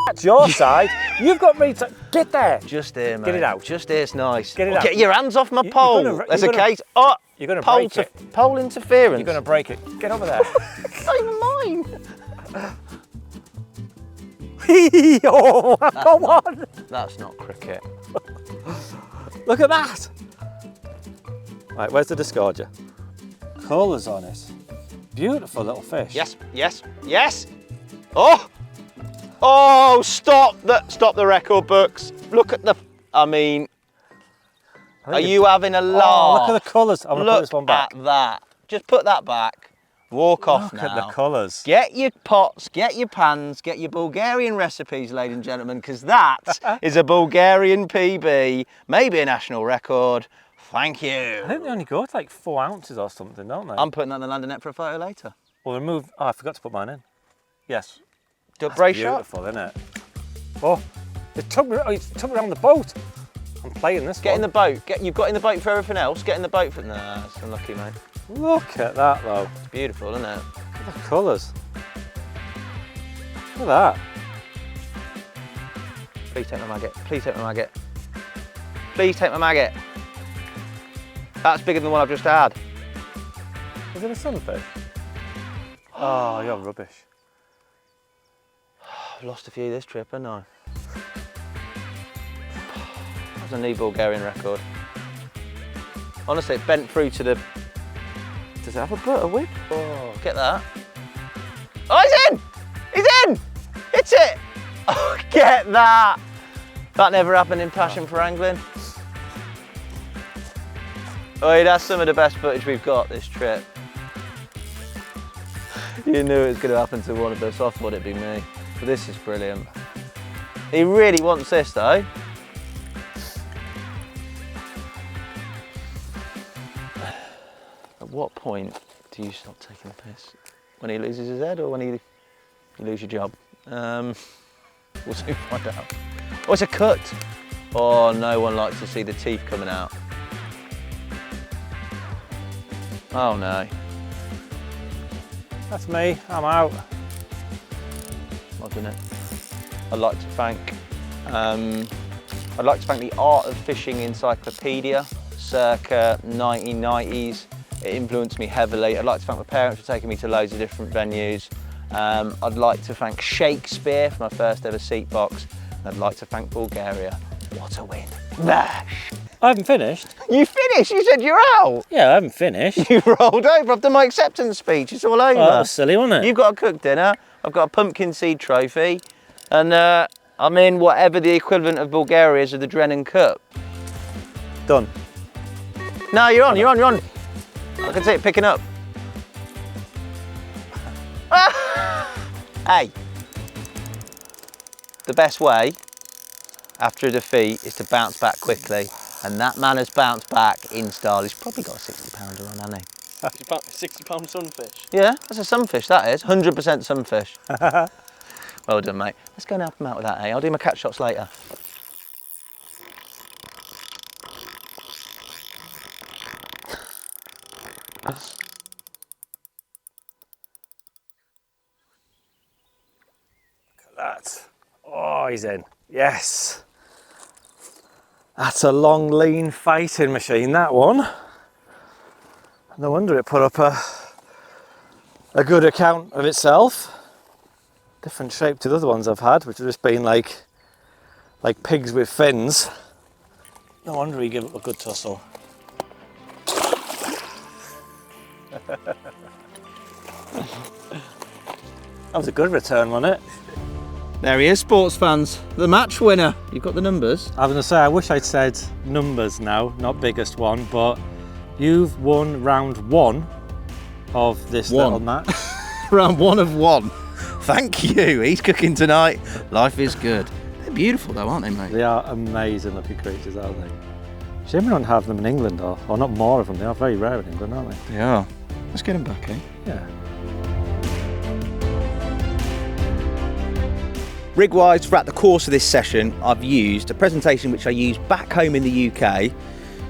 That's your side. You've got me to get there. Just here, mate. Get it out. Just here's nice. Get it out. Get your hands off my pole. There's a case. Oh, you're going to break it. Pole interference. You're going to break it. Get over there. It's not even mine. Oh, come on. That's not cricket. Look at that. Right, where's the disgorger? Colours on it. Beautiful little fish. Yes, yes, yes. Oh. Oh, stop the record books. Look at the, I mean, are you having a laugh? Oh, look at the colours. I'm going to put this one back. Look at that. Just put that back. Walk off now. Look at the colours. Get your pots, get your pans, get your Bulgarian recipes, ladies and gentlemen, because that is a Bulgarian PB, maybe a national record. Thank you. I think they only go to like 4 ounces or something, don't they? I'm putting that in the landing net for a photo later. Well, remove. Oh, I forgot to put mine in. Yes. That's brace beautiful, isn't it? Oh, it took me around the boat. I'm playing this. Get in the boat. You've got in the boat for everything else. Get in the boat for. Nah, that's unlucky, mate. Look at that, though. It's beautiful, isn't it? Look at the colours. Look at that. Please take my maggot. Please take my maggot. Please take my maggot. That's bigger than the one I've just had. Is it a sunfish? Oh, you're rubbish. I've lost a few this trip, haven't I? That's a new Bulgarian record. Honestly, it bent through to the... Does it have a whip? Oh, get that. Oh, he's in! He's in! Hit it! Oh, get that! That never happened in Passion for Angling. Oh, that's some of the best footage we've got this trip. You knew it was going to happen to one of us, I thought it'd be me. But this is brilliant. He really wants this though. At what point do you stop taking the piss? When he loses his head or when you lose your job? We'll soon find out. Oh, it's a cut. Oh, no one likes to see the teeth coming out. Oh no. That's me, I'm out. I've done it. I'd like to thank the Art of Fishing Encyclopedia, circa 1990s. It influenced me heavily. I'd like to thank my parents for taking me to loads of different venues. I'd like to thank Shakespeare for my first ever seat box. And I'd like to thank Bulgaria. What a win. Bash. I haven't finished. You finished? You said you're out. Yeah, I haven't finished. You rolled over. I've done my acceptance speech. It's all over. Oh, that was silly, wasn't it? You've got a cooked dinner. I've got a pumpkin seed trophy. And I'm in whatever the equivalent of Bulgaria is of the Drennan Cup. Done. No, you're on. I can see it picking up. Hey, the best way after a defeat is to bounce back quickly, and that man has bounced back in style. He's probably got a 60-pounder on, hasn't he? 60-pound sunfish. Yeah, that's a sunfish, that is. 100% sunfish. Well done, mate. Let's go and help him out with that, eh? I'll do my catch shots later. That. Oh, he's in. Yes. That's a long, lean fighting machine, that one. No wonder it put up a good account of itself. Different shape to the other ones I've had, which have just been like pigs with fins. No wonder he gave it a good tussle. That was a good return, wasn't it? There he is, sports fans. The match winner. You've got the numbers. I was going to say, I wish I'd said numbers now, not biggest one, but you've won round one of this little match. Round 1 of 1. Thank you. He's cooking tonight. Life is good. They're beautiful though, aren't they, mate? They are amazing looking creatures, aren't they? Shame we don't have them in England, or not more of them. They are very rare in England, aren't they? They are. Let's get them back, eh? Yeah. Rig-wise, throughout the course of this session, I've used a presentation which I use back home in the UK.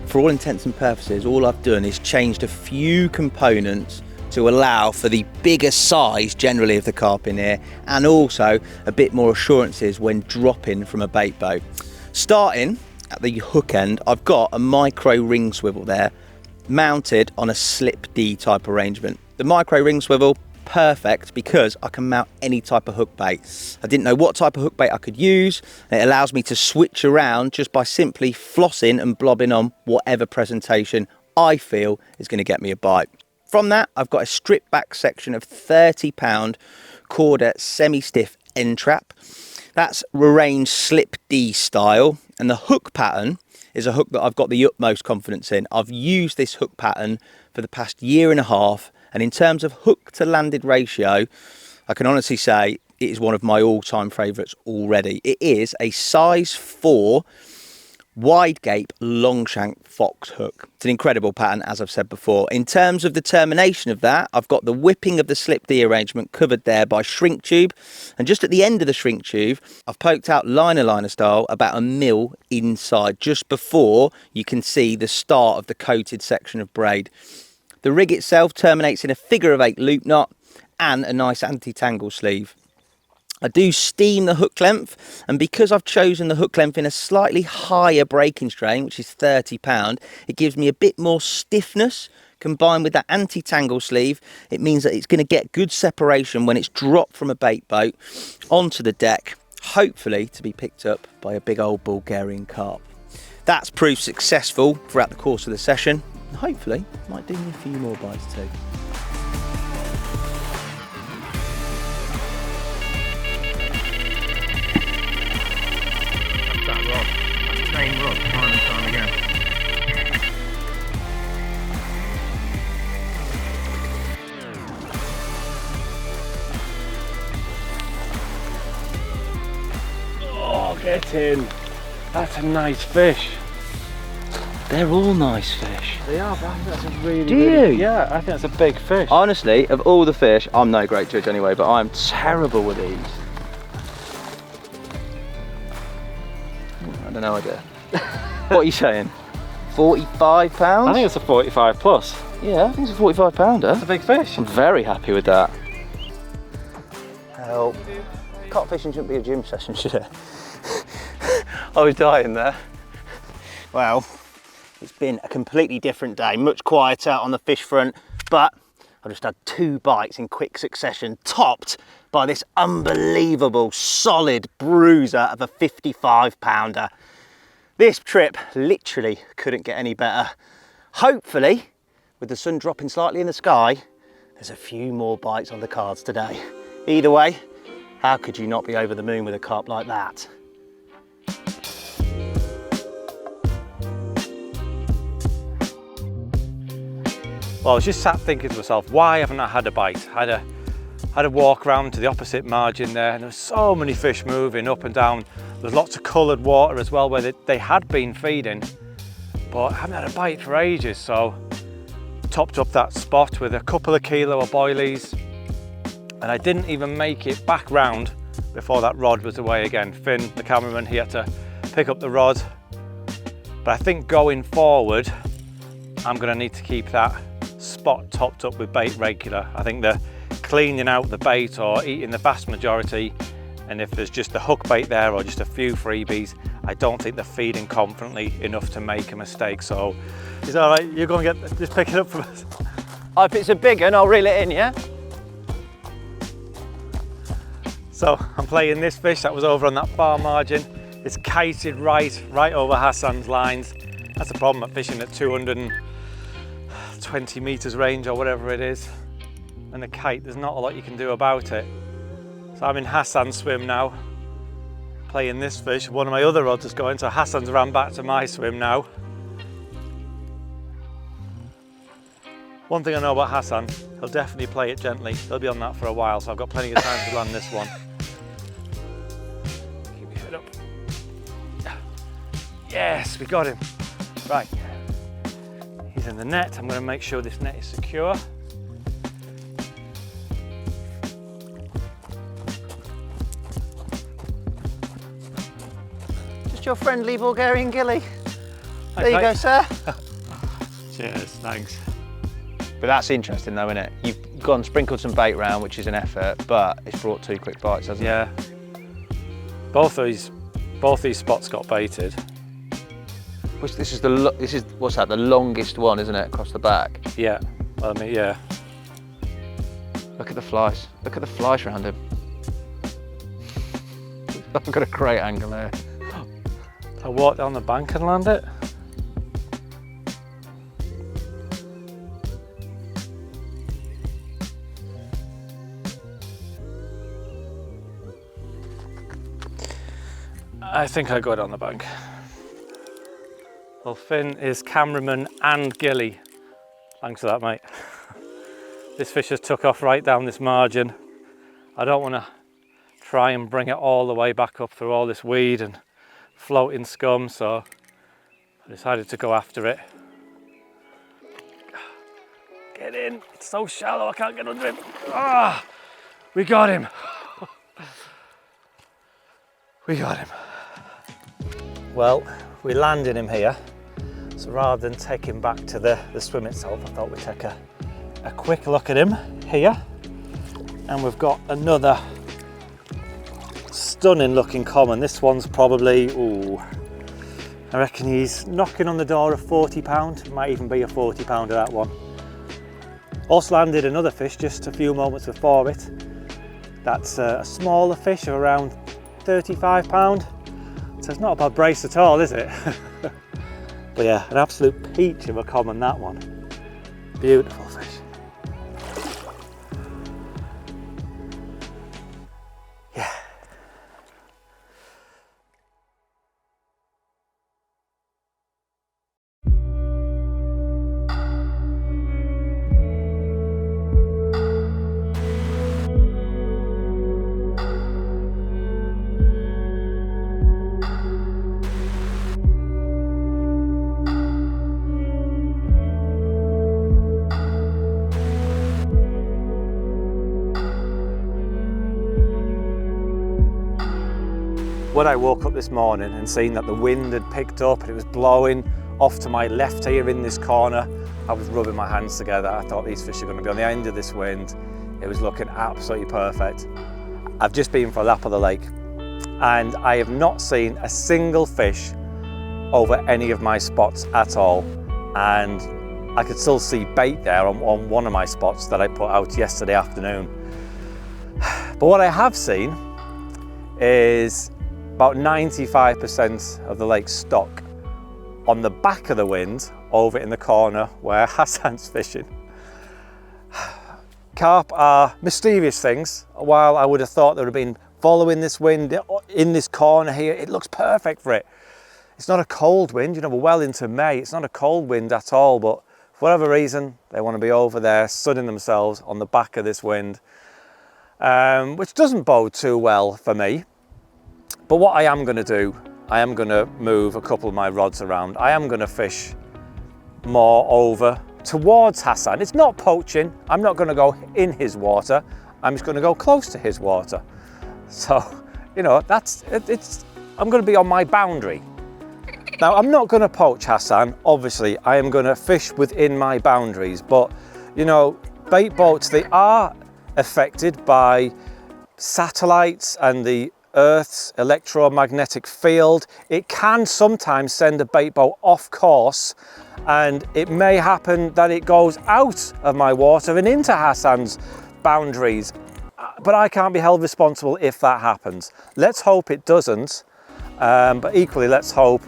For all intents and purposes, all I've done is changed a few components to allow for the bigger size generally of the carp in here, and also a bit more assurances when dropping from a bait boat. Starting at the hook end, I've got a micro ring swivel there, mounted on a slip D type arrangement. The micro ring swivel, perfect because I can mount any type of hook bait. I didn't know what type of hook bait I could use, and it allows me to switch around just by simply flossing and blobbing on whatever presentation I feel is going to get me a bite. From that, I've got a stripped back section of 30-pound Corda semi-stiff end trap. That's arranged slip D style, and the hook pattern is a hook that I've got the utmost confidence in. I've used this hook pattern for the past year and a half, and in terms of hook to landed ratio, I can honestly say it is one of my all-time favourites already. It is a size 4 wide gape long shank fox hook. It's an incredible pattern, as I've said before. In terms of the termination of that, I've got the whipping of the slip D arrangement covered there by shrink tube, and just at the end of the shrink tube I've poked out liner style about 1 mil inside, just before you can see the start of the coated section of braid. The rig itself terminates in a figure of 8 loop knot and a nice anti-tangle sleeve. I do steam the hook length, and because I've chosen the hook length in a slightly higher breaking strain, which is 30 pound, it gives me a bit more stiffness. Combined with that anti-tangle sleeve, it means that it's going to get good separation when it's dropped from a bait boat onto the deck, hopefully to be picked up by a big old Bulgarian carp. That's proved successful throughout the course of the session, and hopefully might do me a few more bites too. That Get in. That's a nice fish. They're all nice fish. They are, but I think that's a really, Do really, you? yeah, I think that's a big fish. Honestly, of all the fish, I'm no great judge anyway, but I'm terrible with these. I don't know idea. What are you saying? 45 pounds? I think it's a 45 plus. Yeah, I think it's a 45 pounder. It's a big fish. I'm very happy with that. Help. Carp fishing shouldn't be a gym session, should it? I was dying there. Well, it's been a completely different day, much quieter on the fish front, but I just had 2 bites in quick succession, topped by this unbelievable solid bruiser of a 55 pounder. This trip literally couldn't get any better. Hopefully, with the sun dropping slightly in the sky, there's a few more bites on the cards today. Either way, how could you not be over the moon with a carp like that? Well, I was just sat thinking to myself, why haven't I had a bite? I had a walk around to the opposite margin there, and there were so many fish moving up and down. There's lots of coloured water as well where they had been feeding, but I haven't had a bite for ages, so topped up that spot with a couple of kilo of boilies, and I didn't even make it back round before that rod was away again. Finn, the cameraman, he had to pick up the rod, but I think going forward, I'm going to need to keep that spot topped up with bait regular. I think they're cleaning out the bait or eating the vast majority, and if there's just a hook bait there or just a few freebies, I don't think they're feeding confidently enough to make a mistake. So is that all right? You're going to just pick it up from us. Oh, if it's a big one, I'll reel it in, yeah? So I'm playing this fish that was over on that far margin. It's kited right over Hassan's lines. That's the problem at fishing at 220 meters range or whatever it is. And the kite, there's not a lot you can do about it. So I'm in Hassan's swim now, playing this fish. One of my other rods is going, so Hassan's ran back to my swim now. One thing I know about Hassan, he'll definitely play it gently. He'll be on that for a while, so I've got plenty of time to land this one. Keep your head up. Yes, we got him. Right, he's in the net. I'm going to make sure this net is secure. Your friendly Bulgarian gilly. There you go, sir. Cheers, thanks. But that's interesting though, isn't it? You've gone and sprinkled some bait round, which is an effort, but it's brought 2 quick bites, hasn't it? Yeah. Both these spots got baited. Which this is what's that? The longest one, isn't it? Across the back. Yeah. Well, I mean, yeah. Look at the flies. Look at the flies around him. I've got a great angle there. I walk down the bank and land it. I think I got it on the bank. Well, Finn is cameraman and gilly. Thanks for that, mate. This fish has took off right down this margin. I don't want to try and bring it all the way back up through all this weed and floating scum, so I decided to go after it. Get in, it's so shallow I can't get under him. Ah, we got him. We got him. Well, we landed him here, so rather than take him back to the swim itself, I thought we'd take a quick look at him here. And we've got another stunning looking common. This one's probably, ooh, I reckon he's knocking on the door of 40 pound. Might even be a 40 pounder, that one. Also landed another fish just a few moments before it. That's a smaller fish of around 35 pound. So it's not a bad brace at all, is it? But yeah, an absolute peach of a common, that one. Beautiful fish. when I woke up this morning and seen that the wind had picked up and it was blowing off to my left here in this corner, I was rubbing my hands together. I thought these fish are going to be on the end of this wind. It was looking absolutely perfect. I've just been for a lap of the lake and I have not seen a single fish over any of my spots at all. And I could still see bait there on one of my spots that I put out yesterday afternoon. But what I have seen is about 95% of the lake's stock on the back of the wind over in the corner where Hassan's fishing. Carp are mysterious things. While I would have thought they would have been following this wind in this corner here, it looks perfect for it. It's not a cold wind, you know, we're well into May. It's not a cold wind at all, but for whatever reason, they want to be over there sunning themselves on the back of this wind, which doesn't bode too well for me. But what I am going to do, I am going to move a couple of my rods around. I am going to fish more over towards Hassan. It's not poaching. I'm not going to go in his water. I'm just going to go close to his water. So, you know, I'm going to be on my boundary. Now, I'm not going to poach Hassan. Obviously, I am going to fish within my boundaries. But, you know, bait boats, they are affected by satellites and the Earth's electromagnetic field. It can sometimes send a bait boat off course, and it may happen that it goes out of my water and into Hassan's boundaries. But I can't be held responsible if that happens. Let's hope it doesn't, but equally let's hope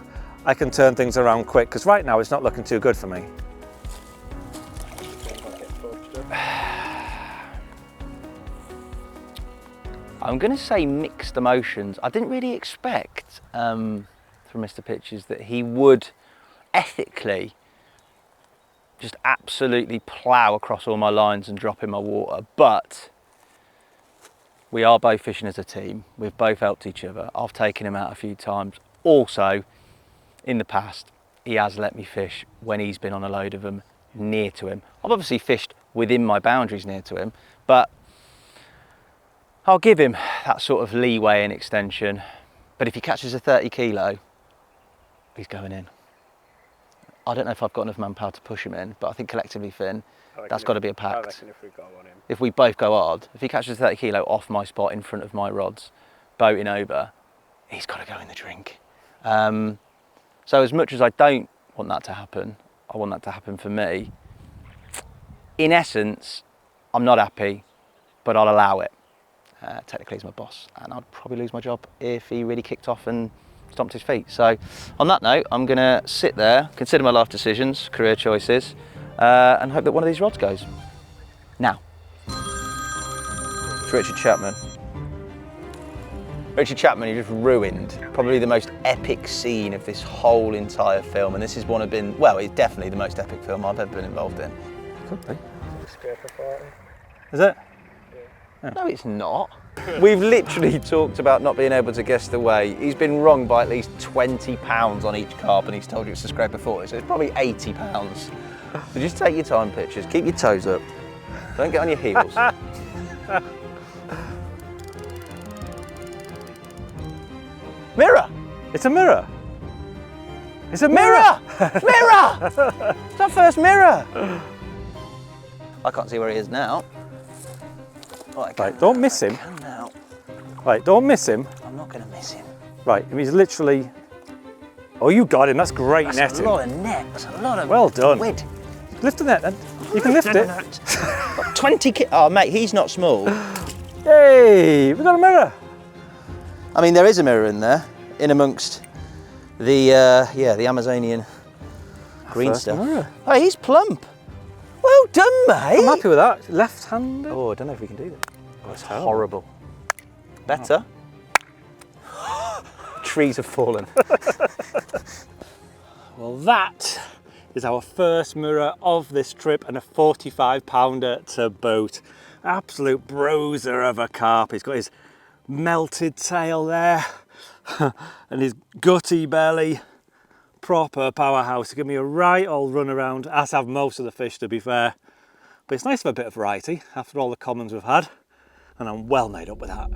I can turn things around quick, because right now it's not looking too good for me. I'm going to say mixed emotions. I didn't really expect from Mr. Pitchers that he would ethically just absolutely plough across all my lines and drop in my water, but we are both fishing as a team. We've both helped each other. I've taken him out a few times. Also, in the past, he has let me fish when he's been on a load of them near to him. I've obviously fished within my boundaries near to him, but I'll give him that sort of leeway and extension. But if he catches a 30 kilo, he's going in. I don't know if I've got enough manpower to push him in, but I think collectively, Finn, that's got to be a pact. I reckon if we go on him. If we both go hard, if he catches a 30 kilo off my spot in front of my rods, boating over, he's got to go in the drink. So as much as I don't want that to happen, I want that to happen for me. In essence, I'm not happy, but I'll allow it. Technically he's my boss, and I'd probably lose my job if he really kicked off and stomped his feet. So on that note, I'm gonna sit there, consider my life decisions, career choices, and hope that one of these rods goes. Now, it's Richard Chapman. Richard Chapman, you just ruined probably the most epic scene of this whole entire film, and this is one of it's definitely the most epic film I've ever been involved in. Could be. Is it? No, it's not. We've literally talked about not being able to guess the weight. He's been wrong by at least 20 pounds on each carp, and he's told you it's a scraper 40, so it's probably 80 pounds. So just take your time, Pitchers. Keep your toes up. Don't get on your heels. Mirror! It's a mirror. It's a Mirror! Mirror! It's our first mirror. I can't see where he is now. Right, don't miss him. Now. Right, don't miss him. I'm not going to miss him. Right, he's literally... Oh, you got him. That's great netting. That's a lot of net. That's a lot of well done. Wid. Lift the net then. You can lift it. 20 Oh, mate, he's not small. Hey, we got a mirror. I mean, there is a mirror in there, in amongst the the Amazonian green stuff. Mirror. Oh, he's plump. Well done, mate. I'm happy with that. Left-handed. Oh, I don't know if we can do that. Oh, it's Horrible. Better. Trees have fallen. Well, that is our first mirror of this trip, and a 45-pounder to boot. Absolute bruiser of a carp. He's got his melted tail there and his gutty belly. Proper powerhouse to give me a right old run around, as have most of the fish, to be fair. But it's nice to have a bit of variety after all the commons we've had, and I'm well made up with that.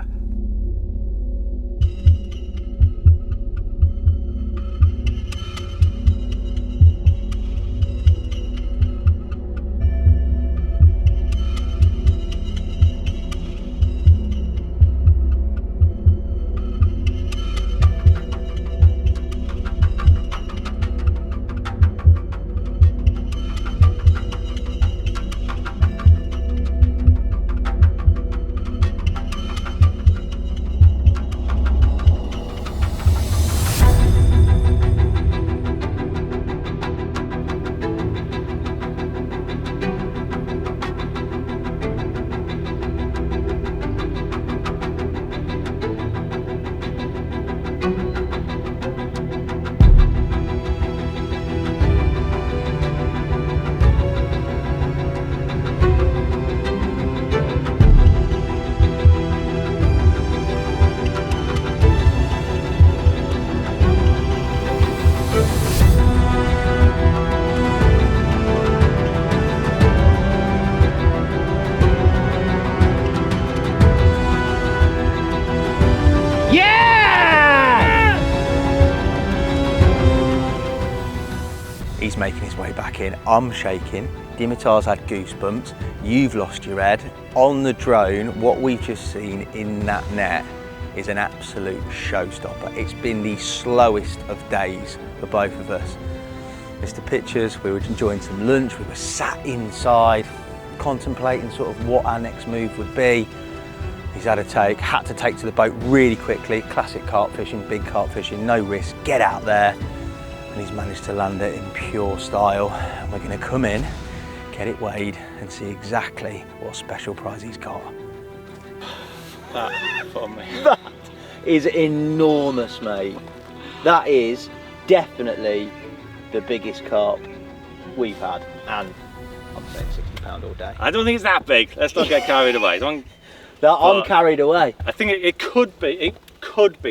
way back in. I'm shaking. Dimitar's had goosebumps. You've lost your head. On the drone, what we've just seen in that net is an absolute showstopper. It's been the slowest of days for both of us. Mr. Pitchers, we were enjoying some lunch. We were sat inside, contemplating sort of what our next move would be. He's had to take to the boat really quickly. Classic carp fishing, big carp fishing, no risk, get out there. And he's managed to land it in pure style. And we're gonna come in, get it weighed and see exactly what special prize he's got. That is enormous, mate. That is definitely the biggest carp we've had. And I'm saying 60 pound all day. I don't think it's that big. Let's not get carried away. I'm carried away. I think it could be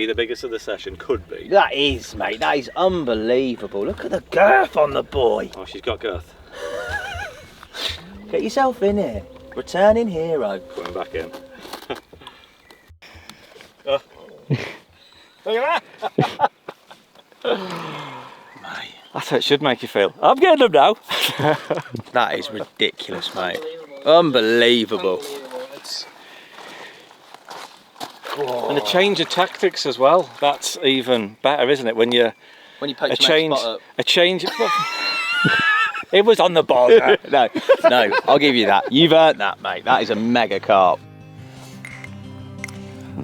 the biggest of the session. Could be. That is, mate. That is unbelievable. Look at the girth on the boy. Oh, she's got girth. Get yourself in here. Returning hero. Going back in. Oh. Look at that. Mate. That's how it should make you feel. I'm getting them now. That is ridiculous, mate. Unbelievable. And a change of tactics as well. That's even better, isn't it? When you poach a change. It was on the ball. No, I'll give you that. You've earned that, mate. That is a mega carp.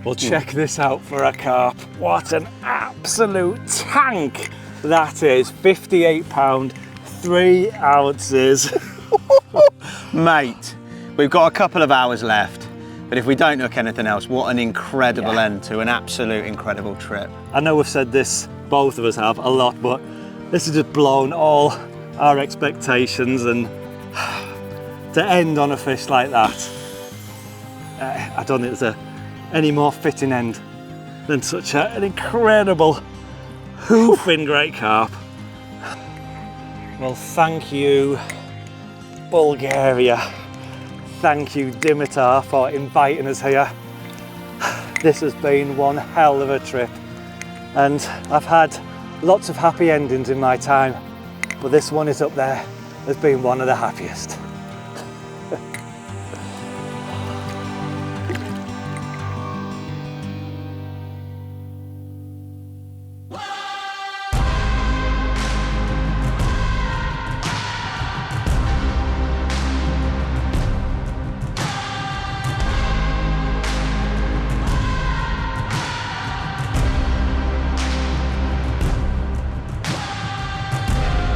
Well, check this out for a carp. What an absolute tank that is. 58 pound, 3 ounces. Mate, we've got a couple of hours left, but if we don't look anything else, what an incredible end to an absolute incredible trip. I know we've said this, both of us have, a lot, but this has just blown all our expectations, and to end on a fish like that, I don't think there's any more fitting end than such an incredible hoofing great carp. Well, thank you, Bulgaria. Thank you, Dimitar, for inviting us here. This has been one hell of a trip, and I've had lots of happy endings in my time, but this one is up there as being one of the happiest.